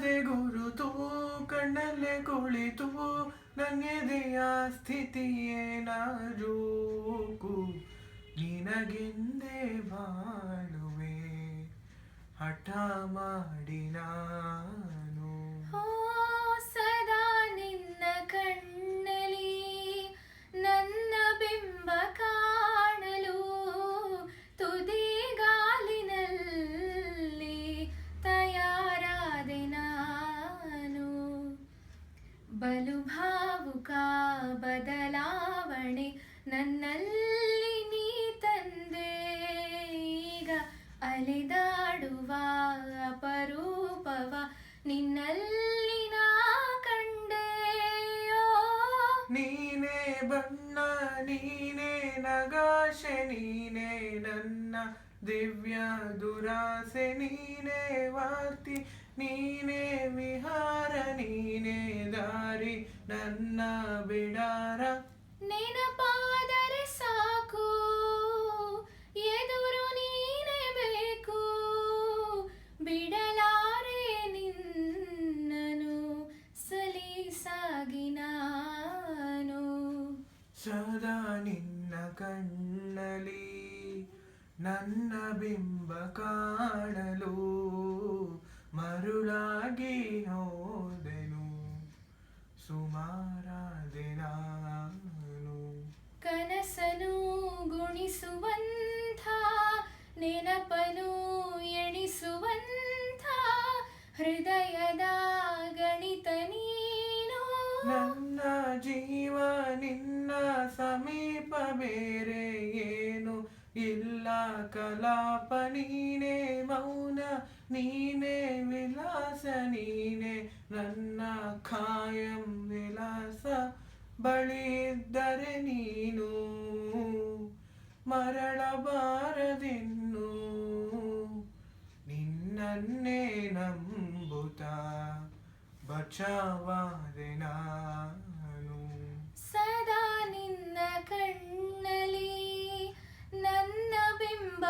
ಕಾಣದೆ ಗುರುತು ಕಣ್ಣಲ್ಲೇ ಕುಳಿತು ನನ್ನೆದೆಯ ಸ್ಥಿತಿಯೇ ನಾಜೂಕು ನಿನಗೆಂದೇ ಬಾಳುವೆ ಹಠ ಮಾಡಿ ನಾನು ಸದಾ ನಿನ್ನ ಕಣ್ಣಲಿ ನನ್ನ ಬಿಂಬ ಕಾಣಲು ತುದಿಗಾಲಿನಲ್ಲಿ ತಯಾರಾದೆ ನಾನು ಬಲು ಭಾವುಕ ಬದಲಾವಣೆ ನನ್ನಲ್ಲಿ ನೀ ತಂದೆ ಈಗ ಅಲೆದಾಡುವ ಅಪರೂಪವ ನಿನ್ನಲ್ಲಿ ನಾ ಕಂಡೆಯೋ ನೀನೇ ಬಣ್ಣ ನೀನೇ ನಗಾಶೆ ನೀನೇ ನನ್ನ ದಿವ್ಯ ದುರಾಸೆ ನೀನೇ ವಾರ್ತಿ ನೀನೇ ವಿಹಾರ ನೀನೇ ದಾರಿ ನನ್ನ ಬಿಡಾರ ನೆನಪಾದರೆ ಸಾಕು ಎದುರು ನೀನೇ ಬೇಕು ಬಿಡಲಾರೆ ನಿನ್ನನು ಸಲೀಸಾಗಿ ನಾನು ಸದಾ ನಿನ್ನ ಕಣ್ಣಲಿ ನನ್ನ ಬಿಂಬ ಕಾಣಲು ಮರುಳಾಗಿ ಹೋದೆನು ಸುಮಾರಾದೆ ನಾನು ಕನಸನು ಗುಣಿಸುವಂಥ ನೆನಪನು ಎಣಿಸುವಂಥ ಹೃದಯದ ಗಣಿತ ನೀನು ನನ್ನ ಜೀವ ನಿನ್ನ ಸಮೀಪ ಬೇರೆ ಏನು ಇಲ್ಲ ಕಲಾಪ ನೀನೇ ಮೌನ ನೀನೇ ವಿಲಾಸ ನೀನೇ ನನ್ನ ಖಾಯಂ ವಿಲಾಸ ಬಳಿ ಇದ್ದರೆ ನೀನು ಮರಳಬಾರದಿನ್ನು ನಿನ್ನನ್ನೇ ನಂಬುತ್ತಾ ಬಚಾವಾದೆ ನಾನು ಸದಾ ನಿನ್ನ ಕಣ್ಣಲಿ ನನ್ನ ಬಿಂಬ